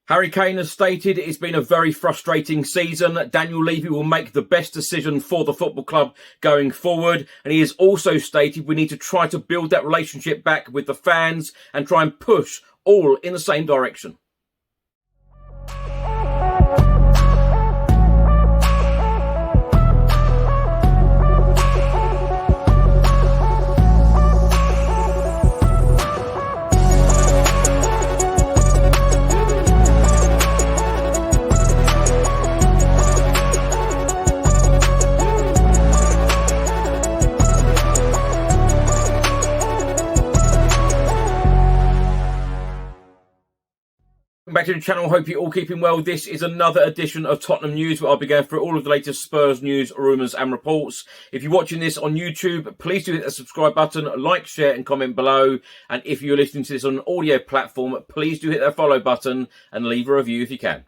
Harry Kane has stated it's been a very frustrating season. Daniel Levy will make the best decision for the football club going forward. And he has also stated we need to try to build that relationship back with the fans and try and push all in the same direction. Back to the channel. Hope you're all keeping well. This is another edition of Tottenham News, where I'll be going through all of the latest Spurs news, rumours and reports. If you're watching this on YouTube, please do hit the subscribe button, like, share and comment below. And if you're listening to this on an audio platform, please do hit that follow button and leave a review if you can.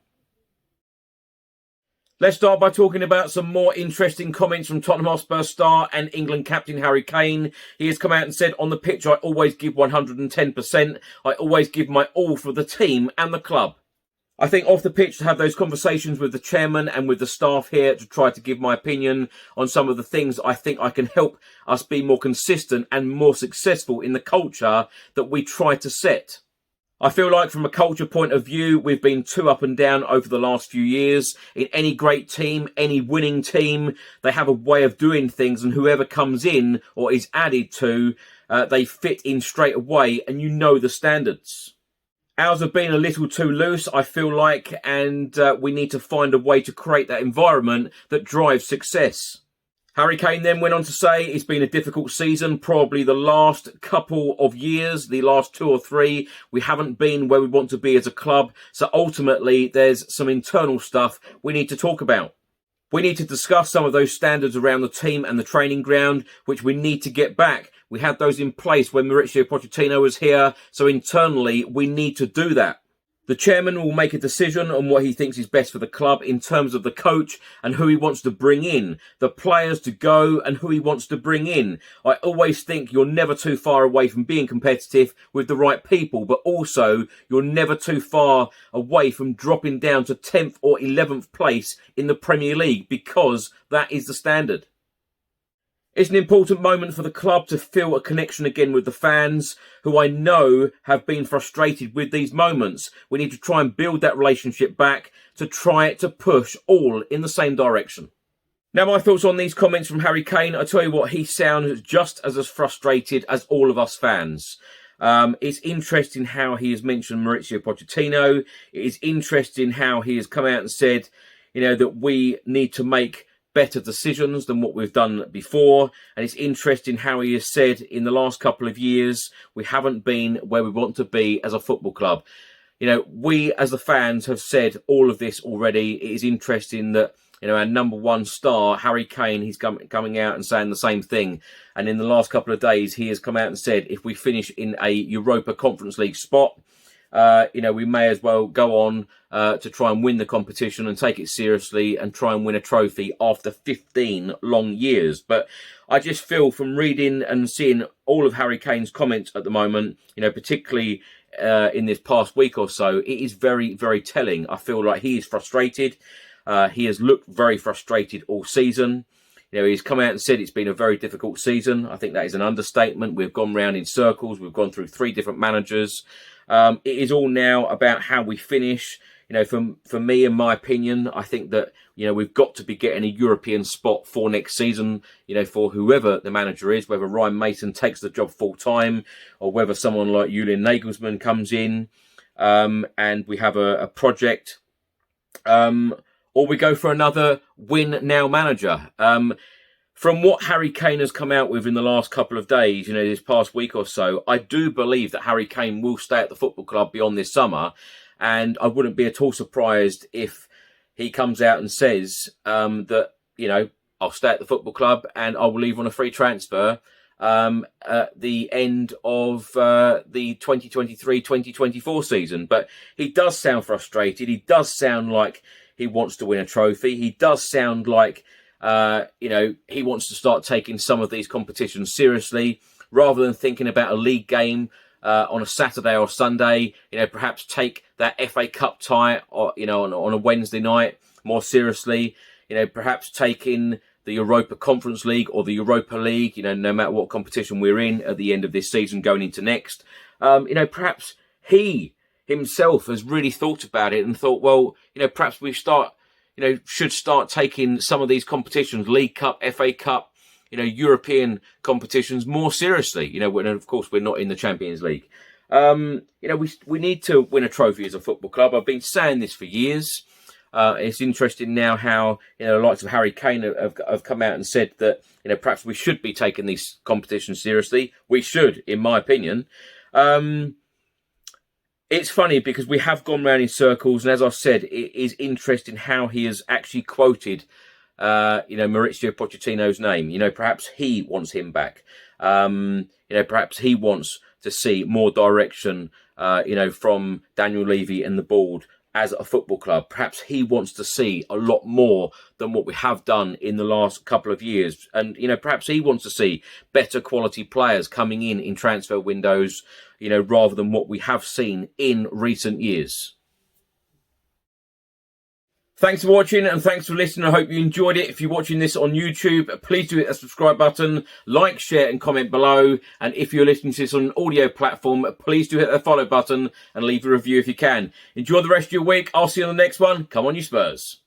Let's start by talking about some more interesting comments from Tottenham Hotspur star and England captain Harry Kane. He has come out and said, on the pitch, I always give 110%. I always give my all for the team and the club. I think off the pitch, to have those conversations with the chairman and with the staff here to try to give my opinion on some of the things I think I can help us be more consistent and more successful in the culture that we try to set. I feel like from a culture point of view, we've been too up and down over the last few years. In any great team, any winning team, they have a way of doing things, and whoever comes in or is added to, they fit in straight away, and you know the standards. Ours have been a little too loose, I feel like, and we need to find a way to create that environment that drives success. Harry Kane then went on to say it's been a difficult season, probably the last couple of years, the last 2 or 3. We haven't been where we want to be as a club. So ultimately, there's some internal stuff we need to talk about. We need to discuss some of those standards around the team and the training ground, which we need to get back. We had those in place when Mauricio Pochettino was here. So internally, we need to do that. The chairman will make a decision on what he thinks is best for the club in terms of the coach and who he wants to bring in, the players to go and who he wants to bring in. I always think you're never too far away from being competitive with the right people, but also you're never too far away from dropping down to 10th or 11th place in the Premier League, because that is the standard. It's an important moment for the club to feel a connection again with the fans, who I know have been frustrated with these moments. We need to try and build that relationship back to try to push all in the same direction. Now, my thoughts on these comments from Harry Kane. I tell you what, he sounds just as frustrated as all of us fans. It's interesting how he has mentioned Mauricio Pochettino. It is interesting how he has come out and said, that we need to make better decisions than what we've done before. And it's interesting how he has said in the last couple of years, we haven't been where we want to be as a football club. We as the fans have said all of this already. It is interesting that, our number one star, Harry Kane, he's coming out and saying the same thing. And in the last couple of days, he has come out and said, if we finish in a Europa Conference League spot, we may as well go on to try and win the competition and take it seriously and try and win a trophy after 15 long years. But I just feel from reading and seeing all of Harry Kane's comments at the moment, particularly in this past week or so, it is very, very telling. I feel like he is frustrated. He has looked very frustrated all season. He's come out and said it's been a very difficult season. I think that is an understatement. We've gone round in circles. We've gone through 3 different managers. It is all now about how we finish. For me, in my opinion, I think that, we've got to be getting a European spot for next season, for whoever the manager is, whether Ryan Mason takes the job full time or whether someone like Julian Nagelsmann comes in and we have a project, or we go for another win now manager. From what Harry Kane has come out with in the last couple of days, this past week or so, I do believe that Harry Kane will stay at the football club beyond this summer. And I wouldn't be at all surprised if he comes out and says that, I'll stay at the football club and I will leave on a free transfer at the end of the 2023-2024 season. But he does sound frustrated. He does sound like he wants to win a trophy. He does sound like he wants to start taking some of these competitions seriously rather than thinking about a league game on a Saturday or Sunday. Perhaps take that FA Cup tie, or on a Wednesday night more seriously. Perhaps take in the Europa Conference League or the Europa League. No matter what competition we're in at the end of this season, going into next. Perhaps he himself has really thought about it and thought, well, perhaps we should start taking some of these competitions, League Cup, FA Cup, European competitions more seriously. When, of course, we're not in the Champions League. We need to win a trophy as a football club. I've been saying this for years. It's interesting now how, the likes of Harry Kane have come out and said that, perhaps we should be taking these competitions seriously. We should, in my opinion. It's funny because we have gone round in circles, and as I said, it is interesting how he has actually quoted, Mauricio Pochettino's name. Perhaps he wants him back. Perhaps he wants to see more direction, from Daniel Levy and the board as a football club. Perhaps he wants to see a lot more than what we have done in the last couple of years. And, perhaps he wants to see better quality players coming in transfer windows, rather than what we have seen in recent years. Thanks for watching and thanks for listening. I hope you enjoyed it. If you're watching this on YouTube, please do hit the subscribe button, like, share and comment below. And if you're listening to this on an audio platform, please do hit the follow button and leave a review if you can. Enjoy the rest of your week. I'll see you on the next one. Come on, you Spurs.